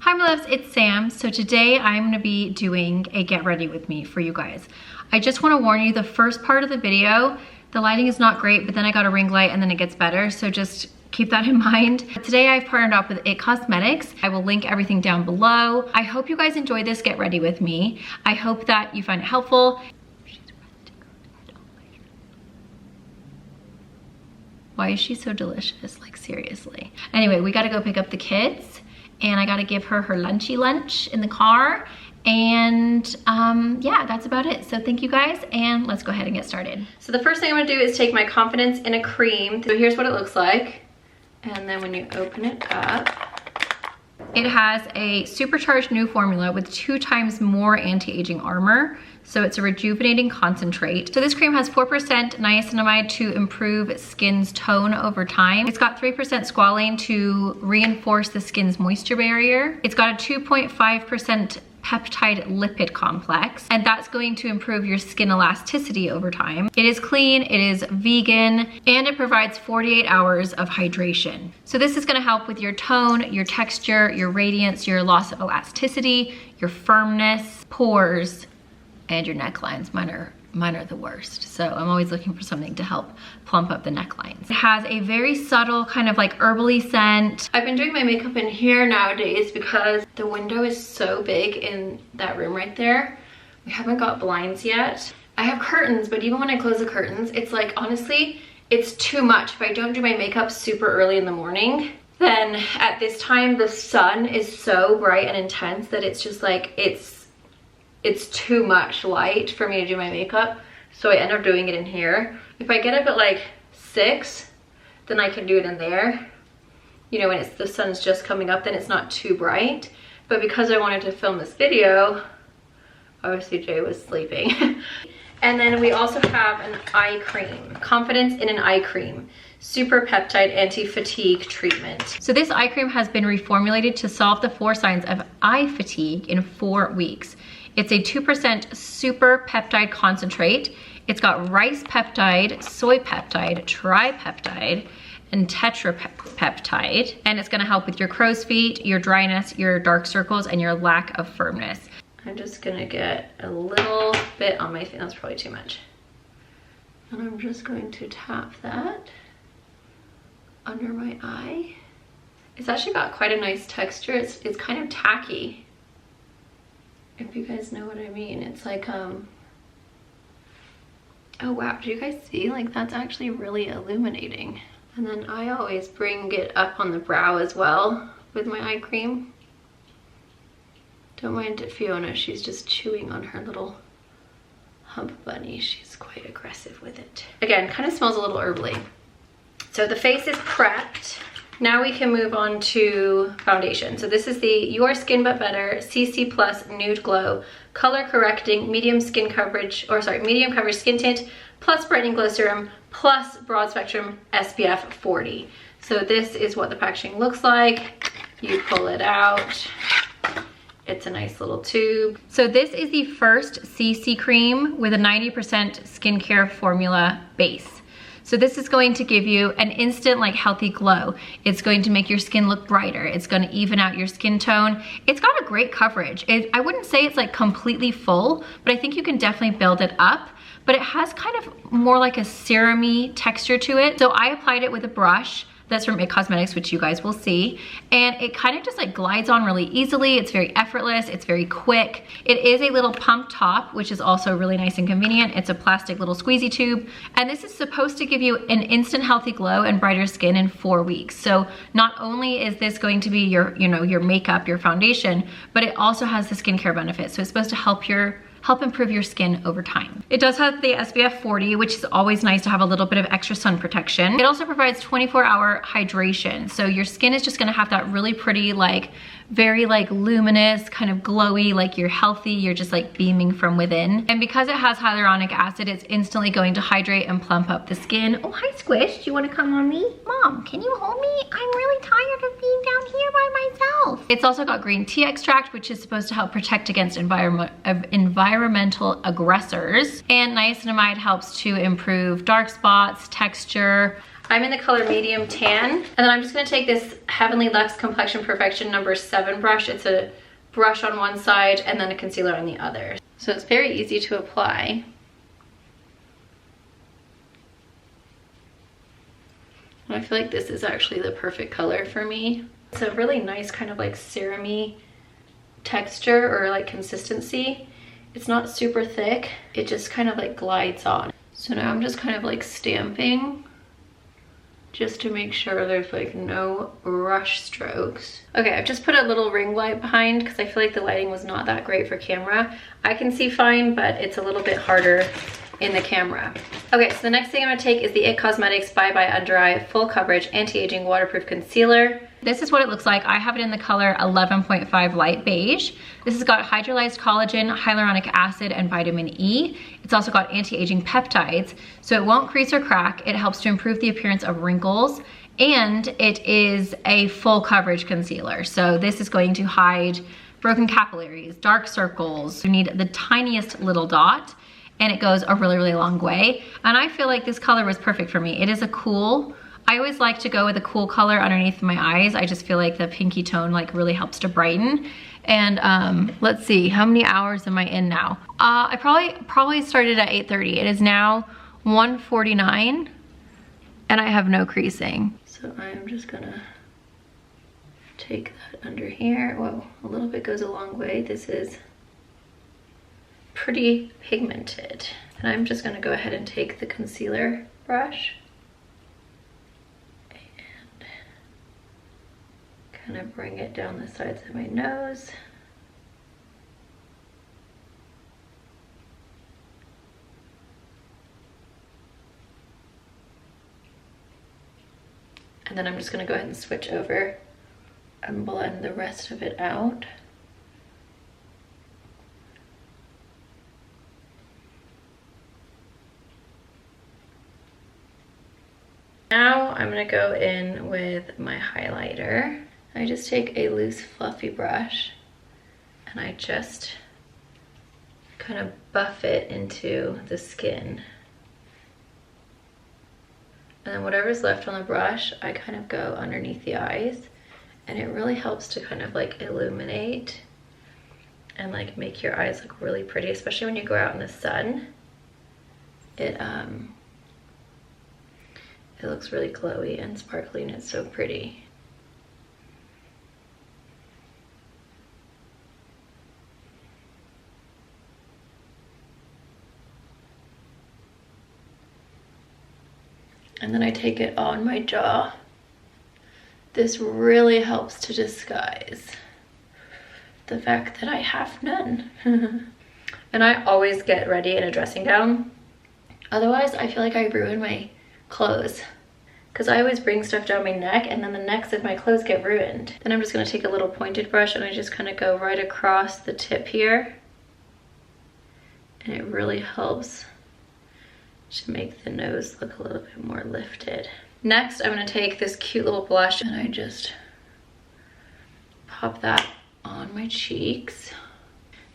Hi my loves, it's Sam. So today I'm gonna be doing a get ready with me for you guys. I just wanna warn you, the first part of the video, the lighting is not great, but then I got a ring light and then it gets better. So just keep that in mind. Today I've partnered up with It Cosmetics. I will link everything down below. I hope you guys enjoy this get ready with me. I hope that you find it helpful. Why is she so delicious? Like seriously. Anyway, we gotta go pick up the kids and I gotta give her her lunchy lunch in the car. And yeah, that's about it. So thank you guys and let's go ahead and get started. So the first thing I'm gonna do is take my Confidence in a cream. So here's what it looks like. And then when you open it up, it has a supercharged new formula with 2 times more anti-aging armor. So it's a rejuvenating concentrate. So this cream has 4% niacinamide to improve skin's tone over time. It's got 3% squalane to reinforce the skin's moisture barrier. It's got a 2.5% peptide lipid complex, and that's going to improve your skin elasticity over time. It is clean, it is vegan, and it provides 48 hours of hydration. So this is gonna help with your tone, your texture, your radiance, your loss of elasticity, your firmness, pores, and your necklines. Mine are the worst. So I'm always looking for something to help plump up the necklines. It has a very subtle kind of like herbally scent. I've been doing my makeup in here nowadays because the window is so big in that room right there. We haven't got blinds yet. I have curtains, but even when I close the curtains, it's like, honestly, it's too much. If I don't do my makeup super early in the morning, then at this time, the sun is so bright and intense that it's just like, it's too much light for me to do my makeup, so I end up doing it in here. If I get up at like 6, then I can do it in there. You know, when the sun's just coming up, then it's not too bright. But because I wanted to film this video, obviously Jay was sleeping. And then we also have an eye cream, Confidence in an Eye Cream, Super Peptide Anti-Fatigue Treatment. So this eye cream has been reformulated to solve the 4 signs of eye fatigue in 4 weeks. It's a 2% super peptide concentrate. It's got rice peptide, soy peptide, tripeptide, and tetrapeptide. And it's gonna help with your crow's feet, your dryness, your dark circles, and your lack of firmness. I'm just gonna get a little bit on my face. That's probably too much. And I'm just going to tap that under my eye. It's actually got quite a nice texture. It's kind of tacky, if you guys know what I mean. It's like, oh wow, do you guys see? Like, that's actually really illuminating. And then I always bring it up on the brow as well with my eye cream. Don't mind Fiona, she's just chewing on her little hump bunny. She's quite aggressive with it. Again, kind of smells a little herbally. So the face is prepped. Now we can move on to foundation. So this is the Your Skin But Better CC Plus Nude Glow Color Correcting Medium Coverage Skin Tint plus Brightening Glow Serum plus Broad Spectrum SPF 40. So this is what the packaging looks like. You pull it out. It's a nice little tube. So this is the first CC cream with a 90% skincare formula base. So this is going to give you an instant like healthy glow. It's going to make your skin look brighter. It's gonna even out your skin tone. It's got a great coverage. I wouldn't say it's like completely full, but I think you can definitely build it up. But it has kind of more like a serum-y texture to it. So I applied it with a brush that's from It Cosmetics, which you guys will see. And it kind of just like glides on really easily. It's very effortless, it's very quick. It is a little pump top, which is also really nice and convenient. It's a plastic little squeezy tube. And this is supposed to give you an instant healthy glow and brighter skin in 4 weeks. So not only is this going to be your, you know, your makeup, your foundation, but it also has the skincare benefits. So it's supposed to help improve your skin over time. It does have the SPF 40, which is always nice to have a little bit of extra sun protection. It also provides 24-hour hydration. So your skin is just gonna have that really pretty, like, very like luminous, kind of glowy, like you're healthy, you're just like beaming from within. And because it has hyaluronic acid, it's instantly going to hydrate and plump up the skin. Oh, hi Squish, do you wanna come on me? Mom, can you hold me? I'm really tired of being down here by myself. It's also got green tea extract, which is supposed to help protect against environmental aggressors. And niacinamide helps to improve dark spots, texture. I'm in the color medium tan. And then I'm just gonna take this Heavenly Luxe Complexion Perfection number 7 brush. It's a brush on one side and then a concealer on the other. So it's very easy to apply. I feel like this is actually the perfect color for me. It's a really nice kind of like serum-y texture or like consistency. It's not super thick. It just kind of like glides on. So now I'm just kind of like stamping just to make sure there's like no brush strokes. Okay, I've just put a little ring light behind because I feel like the lighting was not that great for camera. I can see fine, but it's a little bit harder in the camera. Okay, so the next thing I'm gonna take is the IT Cosmetics Bye Bye Under Eye Full Coverage Anti-Aging Waterproof Concealer. This is what it looks like. I have it in the color 11.5 Light Beige. This has got hydrolyzed collagen, hyaluronic acid, and vitamin E. It's also got anti-aging peptides, so it won't crease or crack. It helps to improve the appearance of wrinkles, and it is a full coverage concealer. So this is going to hide broken capillaries, dark circles. You need the tiniest little dot, and it goes a really, really long way. And I feel like this color was perfect for me. It is a cool, I always like to go with a cool color underneath my eyes. I just feel like the pinky tone like really helps to brighten. And let's see, how many hours am I in now? I probably started at 8:30. It is now 1:49 and I have no creasing. So I'm just gonna take that under here. Whoa, a little bit goes a long way. This is pretty pigmented. And I'm just gonna go ahead and take the concealer brush and kind of bring it down the sides of my nose. And then I'm just gonna go ahead and switch over and blend the rest of it out. Now I'm gonna go in with my highlighter. I just take a loose fluffy brush and I just kind of buff it into the skin. And then whatever's left on the brush, I kind of go underneath the eyes, and it really helps to kind of like illuminate and like make your eyes look really pretty, especially when you go out in the sun. It looks really glowy and sparkly, and it's so pretty. And then I take it on my jaw. This really helps to disguise the fact that I have none. And I always get ready in a dressing gown. Otherwise, I feel like I ruin my clothes, because I always bring stuff down my neck and then the necks of my clothes get ruined. Then I'm just gonna take a little pointed brush and I just kind of go right across the tip here. And it really helps to make the nose look a little bit more lifted. Next, I'm gonna take this cute little blush and I just pop that on my cheeks.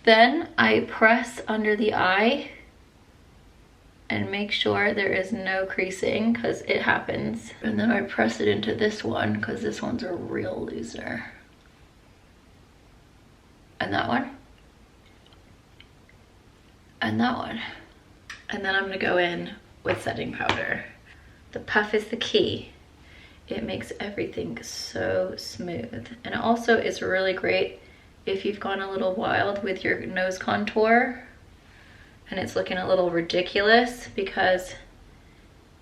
Then I press under the eye and make sure there is no creasing, because it happens. And then I press it into this one, because this one's a real loser. And that one. And that one. And then I'm gonna go in with setting powder. The puff is the key. It makes everything so smooth. And it also is really great if you've gone a little wild with your nose contour and it's looking a little ridiculous, because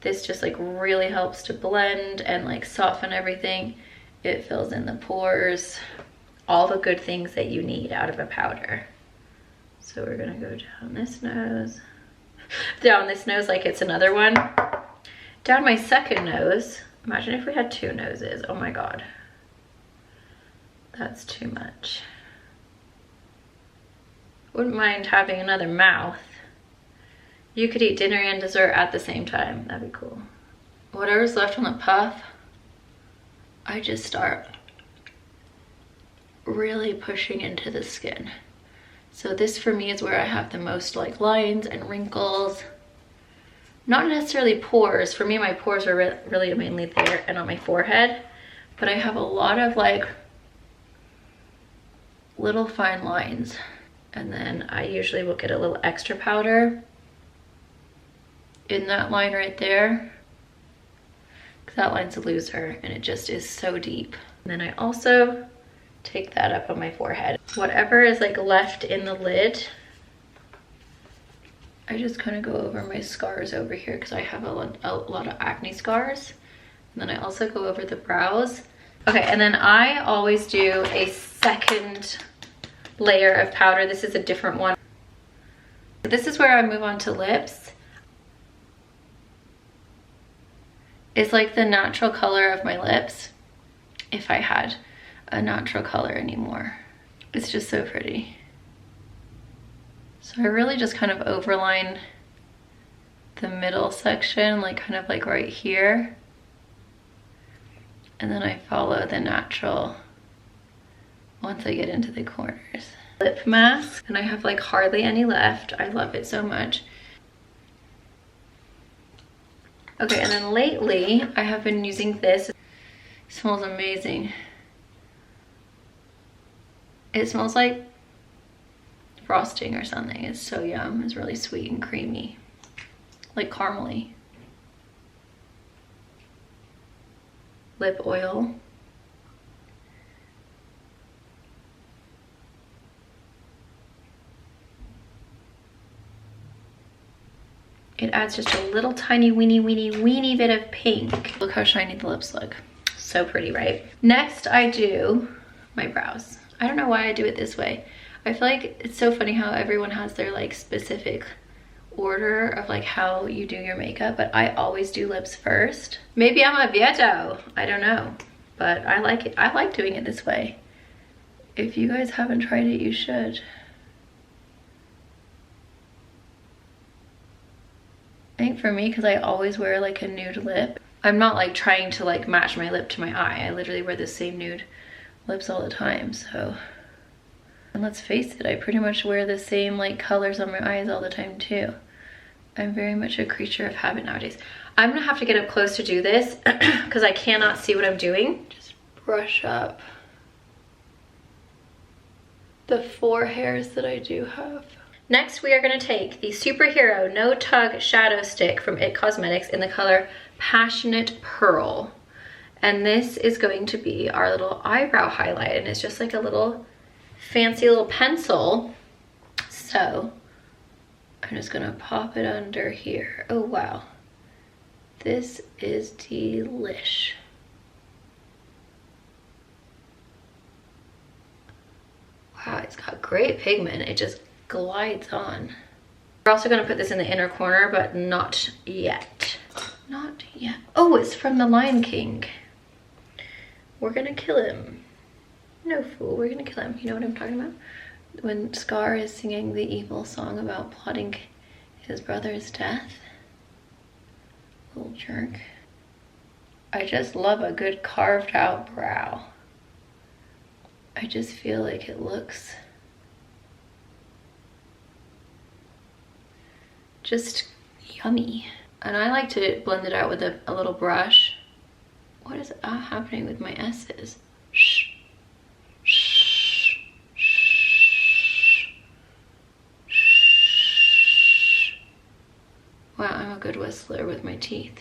this just like really helps to blend and like soften everything. It fills in the pores, all the good things that you need out of a powder. So we're gonna go down this nose like it's another one. Down my second nose. Imagine if we had 2 noses. Oh my God. That's too much. Wouldn't mind having another mouth. You could eat dinner and dessert at the same time. That'd be cool. Whatever's left on the puff, I just start really pushing into the skin. So this for me is where I have the most like lines and wrinkles. not necessarily pores. For me, my pores are really mainly there and on my forehead, but I have a lot of like little fine lines. And then I usually will get a little extra powder in that line right there, because that line's a loser and it just is so deep. And then I also take that up on my forehead. Whatever is like left in the lid, I just kind of go over my scars over here because I have a lot of acne scars. And then I also go over the brows. Okay, and then I always do a second layer of powder. This is a different one. This is where I move on to lips. It's like the natural color of my lips, if I had a natural color anymore. It's just so pretty. So I really just kind of overline the middle section, like kind of like right here. And then I follow the natural once I get into the corners. Lip mask, and I have like hardly any left. I love it so much. Okay, and then lately I have been using this. It smells amazing. It smells like frosting or something. It's so yum. It's really sweet and creamy, like caramely. Lip oil. It adds just a little tiny weeny bit of pink. Look how shiny the lips look. So pretty, right? Next I do my brows. I don't know why I do it this way. I feel like it's so funny how everyone has their like specific order of like how you do your makeup, but I always do lips first. Maybe I'm a Vieto, I don't know, but I like it. I like doing it this way. If you guys haven't tried it, you should. I think for me, because I always wear like a nude lip, I'm not like trying to like match my lip to my eye. I literally wear the same nude lips all the time, so. And let's face it, I pretty much wear the same like colors on my eyes all the time too. I'm very much a creature of habit nowadays. I'm gonna have to get up close to do this because I cannot see what I'm doing. Just brush up the 4 hairs that I do have. Next, we are gonna take the Superhero No Tug Shadow Stick from IT Cosmetics in the color Passionate Pearl. And this is going to be our little eyebrow highlight, and it's just like a little fancy little pencil. So I'm just gonna pop it under here. Oh wow, this is delish. Wow, it's got great pigment. It just glides on. We're also gonna put this in the inner corner, but not yet. Not yet. Oh, it's from the Lion King. We're gonna kill him. No fool, we're gonna kill him. You know what I'm talking about? When Scar is singing the evil song about plotting his brother's death. Little jerk. I just love a good carved out brow. I just feel like it looks just yummy. And I like to blend it out with a little brush. What is happening with my S's? Shh. Shh. Shh. Shh. Wow, I'm a good whistler with my teeth.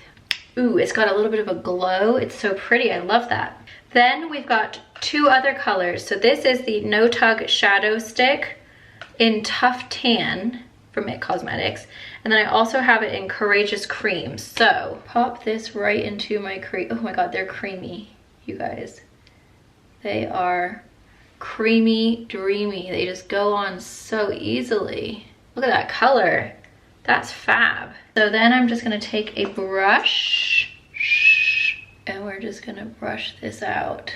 Ooh, it's got a little bit of a glow. It's so pretty, I love that. Then we've got 2 other colors. So this is the No Tug Shadow Stick in Tough Tan from IT Cosmetics. And then I also have it in Courageous Cream. So pop this right into my cream. Oh my God, they're creamy, you guys. They are creamy, dreamy. They just go on so easily. Look at that color. That's fab. So then I'm just gonna take a brush and we're just gonna brush this out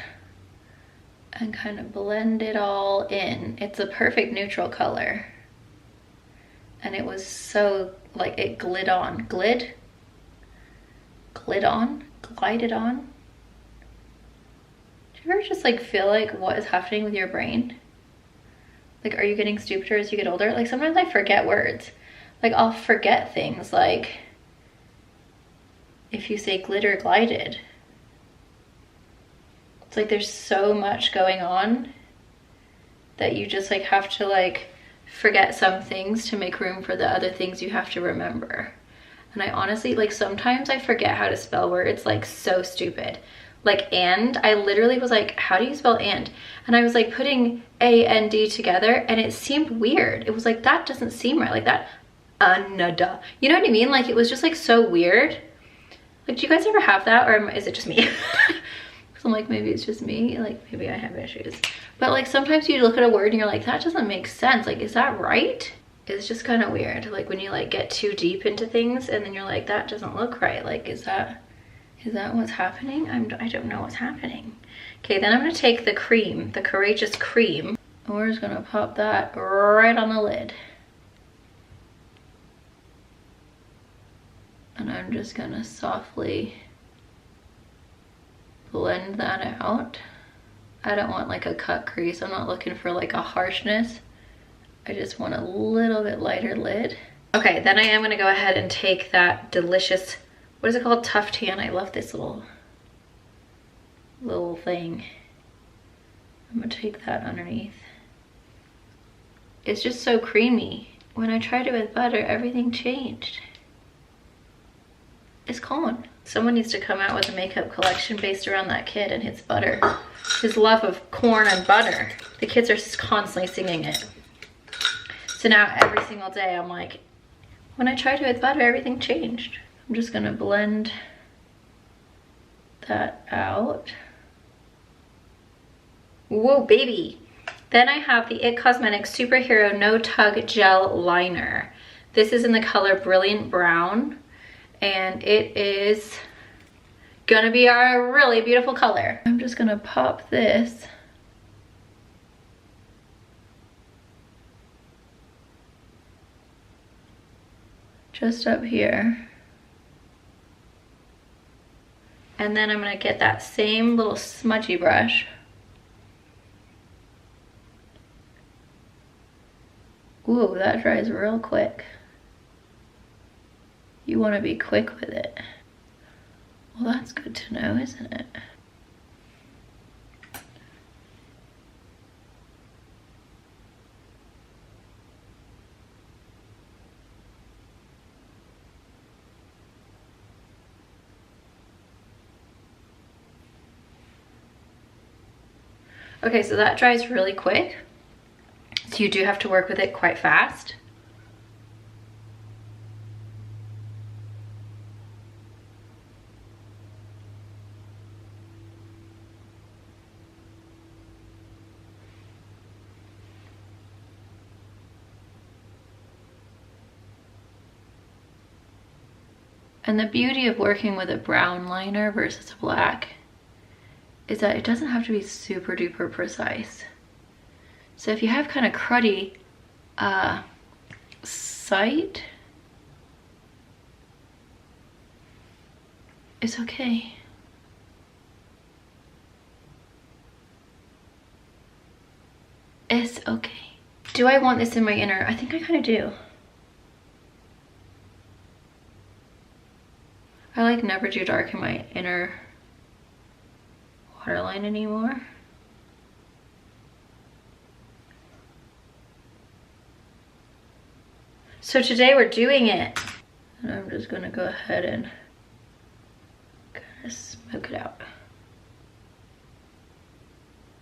and kind of blend it all in. It's a perfect neutral color. And it was so, like, it glided on. Glided on? Do you ever just like feel like what is happening with your brain? Like, are you getting stupider as you get older? Like, sometimes I forget words. Like, I'll forget things like if you say glitter glided. It's like there's so much going on that you just like have to like forget some things to make room for the other things you have to remember. And I honestly, like sometimes I forget how to spell words, like so stupid. Like and, I literally was like, how do you spell and? And I was like putting A-N-D together and it seemed weird. It was like, that doesn't seem right, like that, nada. You know what I mean? Like it was just like so weird. Like, do you guys ever have that, or is it just me? Because I'm like, maybe it's just me, like maybe I have issues. But like sometimes you look at a word and you're like, that doesn't make sense. Like, is that right? It's just kind of weird. Like when you like get too deep into things and then you're like, that doesn't look right. Like, is that what's happening? I don't know what's happening. Okay, then I'm gonna take the cream, the Courageous Cream, and we're just gonna pop that right on the lid. And I'm just gonna softly blend that out. I don't want like a cut crease. I'm not looking for like a harshness. I just want a little bit lighter lid. Okay, then I am gonna go ahead and take that delicious, what is it called? Tough Tan. I love this little thing. I'm gonna take that underneath. It's just so creamy. When I tried it with butter, everything changed. It's gone. Someone needs to come out with a makeup collection based around that kid and his butter. His love of corn and butter. The kids are constantly singing it. So now every single day I'm like, when I tried it with butter, everything changed. I'm just gonna blend that out. Whoa, baby. Then I have the IT Cosmetics Superhero No Tug Gel Liner. This is in the color Brilliant Brown, and it is gonna be our really beautiful color. I'm just gonna pop this just up here. And then I'm gonna get that same little smudgy brush. Ooh, that dries real quick. You wanna be quick with it. Well, that's good to know, isn't it? Okay, so that dries really quick. So you do have to work with it quite fast. And the beauty of working with a brown liner versus a black is that it doesn't have to be super duper precise. So if you have kind of cruddy sight, it's okay. It's okay. Do I want this in my inner? I think I kind of do. I like never do dark in my inner waterline anymore. So today we're doing it. And I'm just gonna go ahead and kind of smoke it out.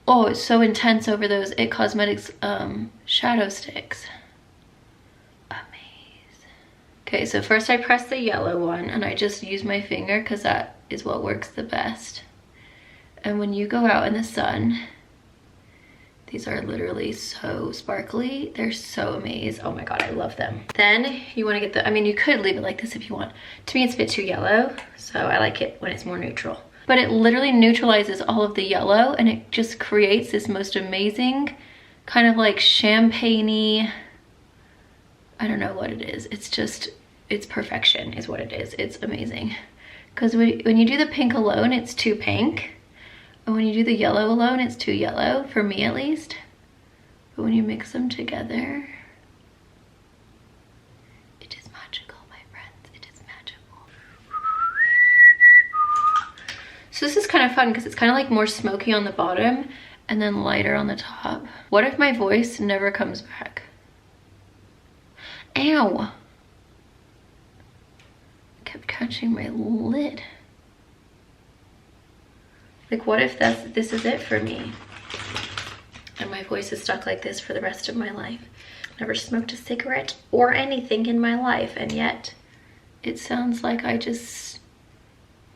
Oh, it's so intense over those IT Cosmetics shadow sticks. Okay, so first I press the yellow one and I just use my finger because that is what works the best. And when you go out in the sun, these are literally so sparkly. They're so amazing. Oh my God, I love them. Then you wanna get the, I mean, you could leave it like this if you want. To me, it's a bit too yellow, so I like it when it's more neutral. But it literally neutralizes all of the yellow and it just creates this most amazing kind of like champagne-y, I don't know what it is. It's just, it's perfection is what it is. It's amazing. Because when you do the pink alone, it's too pink. And when you do the yellow alone, it's too yellow, for me at least. But when you mix them together, it is magical, my friends. It is magical. fun because it's kind of like more smoky on the bottom and then lighter on the top. What if my voice never comes back? Ow! Kept catching my lid. Like, what if this is it for me? And my voice is stuck like this for the rest of my life. Never smoked a cigarette or anything in my life, and yet it sounds like I just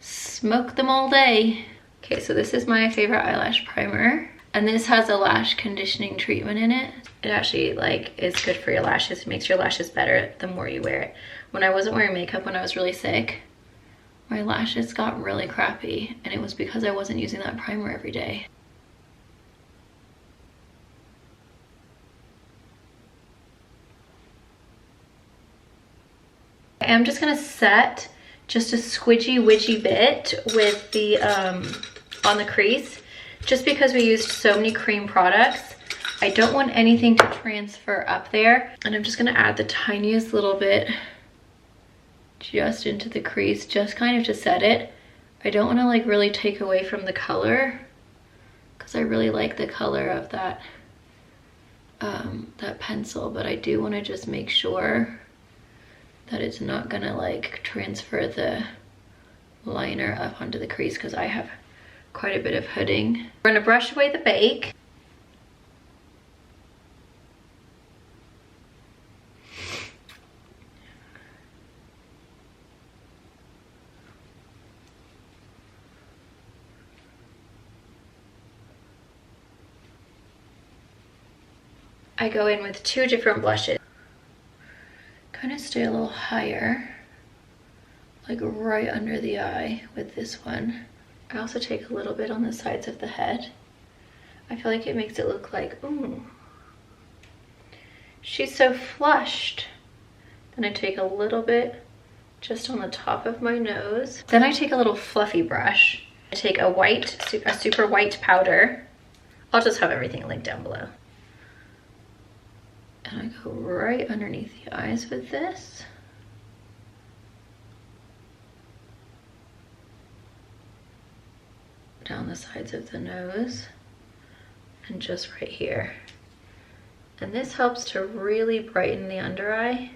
smoke them all day. Okay, so this is my favorite eyelash primer, and this has a lash conditioning treatment in it. It actually like is good for your lashes. It makes your lashes better the more you wear it. When I wasn't wearing makeup when I was really sick, my lashes got really crappy, and it was because I wasn't using that primer every day. I'm just gonna set just a squidgy widgy bit with the on the crease, just because we used so many cream products. I don't want anything to transfer up there, and I'm just gonna add the tiniest little bit just into the crease, just kind of to set it. I don't want to like really take away from the color because I really like the color of that that pencil, but I do want to just make sure that it's not gonna like transfer the liner up onto the crease because I have quite a bit of hooding. We're gonna brush away the bake. I go in with 2 different blushes. Kind of stay a little higher, like right under the eye with this one. I also take a little bit on the sides of the head. I feel like it makes it look like, ooh, she's so flushed. Then I take a little bit just on the top of my nose. Then I take a little fluffy brush. I take a super white powder. I'll just have everything linked down below. And I go right underneath the eyes with this. Down the sides of the nose. And just right here. And this helps to really brighten the under eye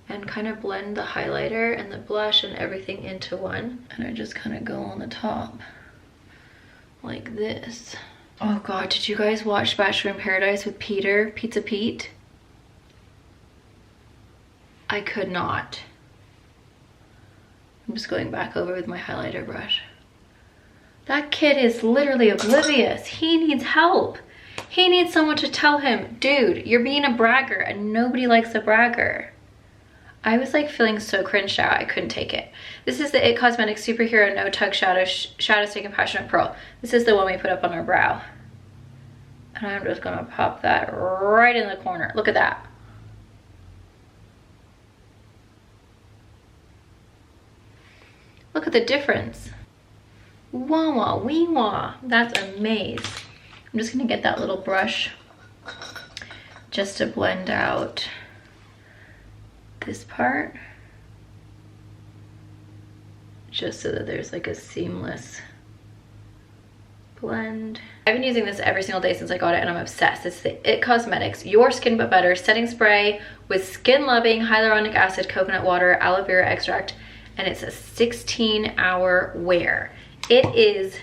and kind of blend the highlighter and the blush and everything into one. And I just kind of go on the top like this. Oh God, did you guys watch Bachelor in Paradise with Pizza Pete? I could not. I'm just going back over with my highlighter brush. That kid is literally oblivious. He needs help. He needs someone to tell him, dude, you're being a bragger and nobody likes a bragger. I was like feeling so cringed out, I couldn't take it. This is the IT Cosmetics Superhero No Tug Shadow Stick and Passionate Pearl. This is the one we put up on our brow. And I'm just gonna pop that right in the corner. Look at that. Look at the difference. Wah wah wee wah. That's amazing. I'm just gonna get that little brush just to blend out this part. Just so that there's like a seamless blend. I've been using this every single day since I got it and I'm obsessed. It's the IT Cosmetics Your Skin But Better Setting Spray with skin loving hyaluronic acid, coconut water, aloe vera extract, and it's a 16-hour wear. It is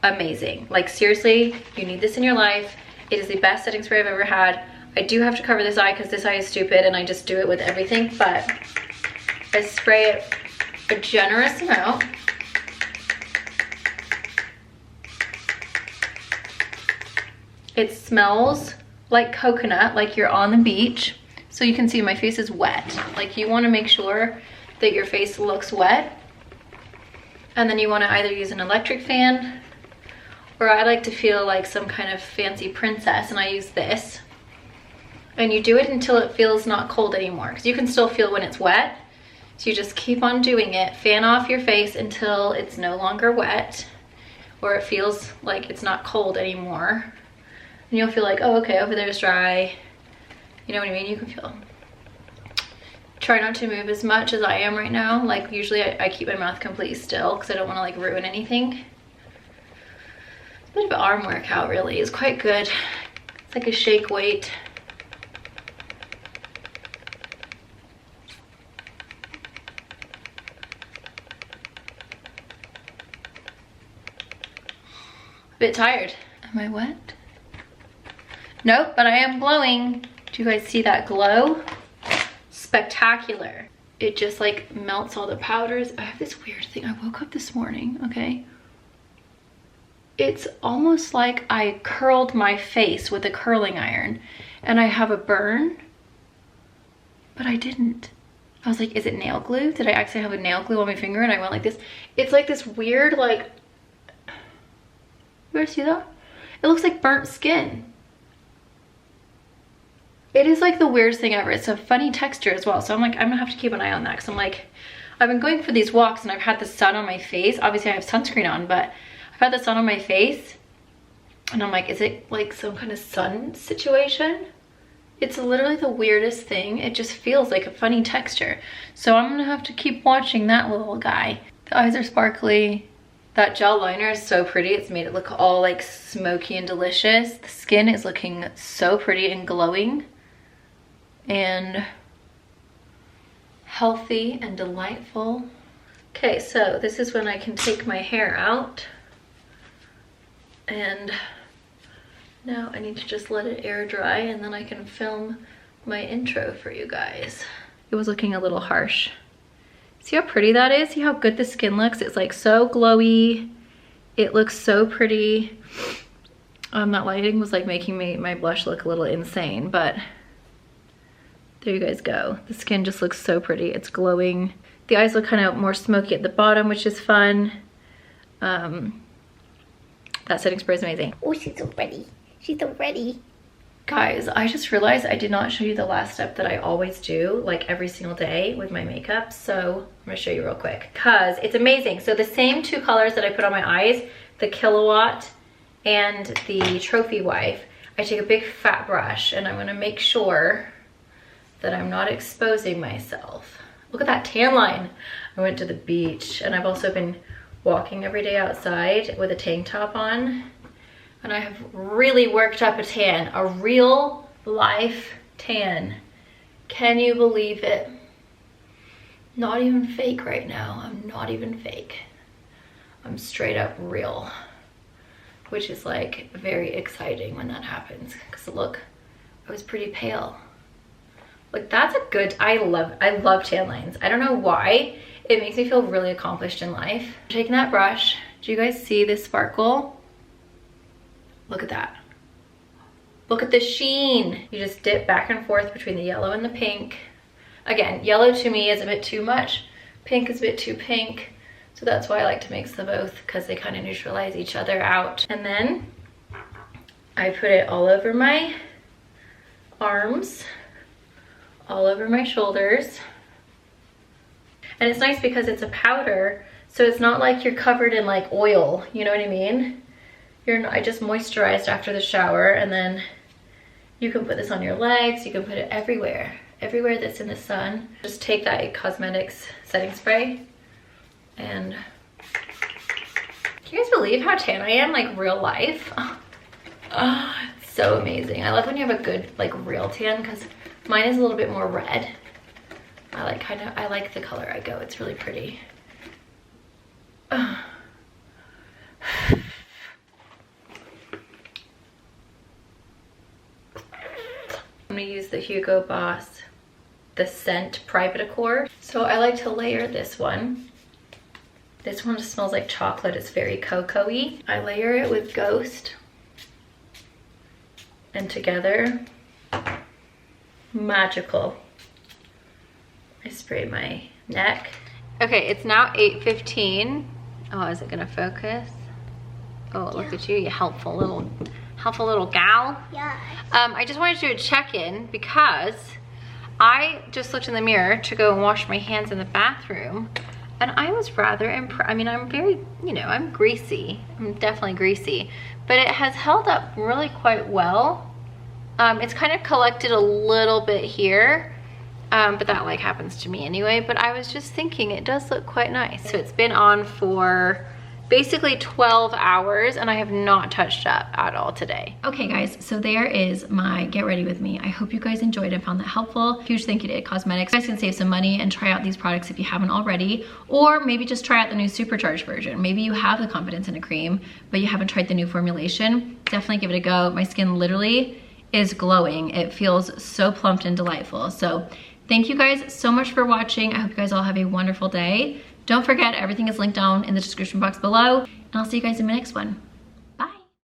amazing. Like seriously, you need this in your life. It is the best setting spray I've ever had. I do have to cover this eye because this eye is stupid and I just do it with everything, but I spray it a generous amount. It smells like coconut, like you're on the beach. So you can see my face is wet. Like you want to make sure that your face looks wet. And then you want to either use an electric fan, or I like to feel like some kind of fancy princess, and I use this. And you do it until it feels not cold anymore, because you can still feel when it's wet. So you just keep on doing it. Fan off your face until it's no longer wet, or it feels like it's not cold anymore. And you'll feel like, oh, okay, over there's dry. You know what I mean? You can feel. Try not to move as much as I am right now. Like usually I keep my mouth completely still because I don't want to like ruin anything. bit of an arm workout really. It's quite good. It's like a shake weight. A bit tired. Am I wet? Nope, but I am glowing. Do you guys see that glow? Spectacular. It just like melts all the powders. I have this weird thing. I woke up this morning, okay? It's almost like I curled my face with a curling iron and I have a burn, but I didn't. I was like, is it nail glue? Did I actually have a nail glue on my finger and I went like this? It's like this weird, like, you guys see that? It looks like burnt skin. It is like the weirdest thing ever. It's a funny texture as well. So I'm like, I'm gonna have to keep an eye on that because I'm like, I've been going for these walks and I've had the sun on my face. Obviously I have sunscreen on, but I've had the sun on my face and I'm like, is it like some kind of sun situation? It's literally the weirdest thing. It just feels like a funny texture. So I'm gonna have to keep watching that little guy. The eyes are sparkly. That gel liner is so pretty. It's made it look all like smoky and delicious. The skin is looking so pretty and glowing and healthy and delightful. Okay, so this is when I can take my hair out. And now I need to just let it air dry and then I can film my intro for you guys. It was looking a little harsh. See how pretty that is? See how good the skin looks? It's like so glowy. It looks so pretty. That lighting was like making my blush look a little insane, but there you guys go. The skin just looks so pretty. It's glowing. The eyes look kind of more smoky at the bottom, which is fun. That setting spray is amazing. Oh, she's so ready. She's so ready. Guys, I just realized I did not show you the last step that I always do, like every single day with my makeup. So I'm gonna show you real quick because it's amazing. So the same two colors that I put on my eyes, the Kilowatt and the Trophy Wife, I take a big fat brush and I'm gonna make sure that I'm not exposing myself. Look at that tan line. I went to the beach and I've also been walking every day outside with a tank top on. And I have really worked up a tan, a real life tan. Can you believe it? Not even fake right now. I'm not even fake. I'm straight up real, which is like very exciting when that happens. Because look, I was pretty pale. Like that's a good, I love tan lines. I don't know why. It makes me feel really accomplished in life. I'm taking that brush. Do you guys see this sparkle? Look at that. Look at the sheen. You just dip back and forth between the yellow and the pink. Again, yellow to me is a bit too much. Pink is a bit too pink. So that's why I like to mix them both because they kind of neutralize each other out. And then I put it all over my arms, all over my shoulders. And it's nice because it's a powder, so it's not like you're covered in like oil, you know what I mean? I just moisturized after the shower, and then you can put this on your legs, you can put it everywhere that's in the sun. Just take that Cosmetics setting spray and can you guys believe how tan I am, like real life? Oh, it's so amazing. I love when you have a good like real tan because mine is a little bit more red. I like the color I go. It's really pretty. I'm gonna use the Hugo Boss, the scent Private Accord. So I like to layer this one. This one just smells like chocolate. It's very cocoa-y. I layer it with Ghost. And together, magical. I spray my neck. Okay, it's now 8:15. Oh, is it gonna focus? Oh, look at you helpful little gal. Yeah. I just wanted to do a check-in because I just looked in the mirror to go and wash my hands in the bathroom, and I was rather impressed. I mean, I'm very, I'm greasy. I'm definitely greasy, but it has held up really quite well. It's kind of collected a little bit here. But that like happens to me anyway. But I was just thinking it does look quite nice. So it's been on for basically 12 hours and I have not touched up at all today. Okay guys, so there is my get ready with me. I hope you guys enjoyed and found that helpful. Huge thank you to It Cosmetics. You guys can save some money and try out these products if you haven't already, or maybe just try out the new supercharged version. Maybe you have the confidence in a cream, but you haven't tried the new formulation. Definitely give it a go. My skin literally is glowing. It feels so plumped and delightful. So thank you guys so much for watching. I hope you guys all have a wonderful day. Don't forget, everything is linked down in the description box below, and I'll see you guys in my next one.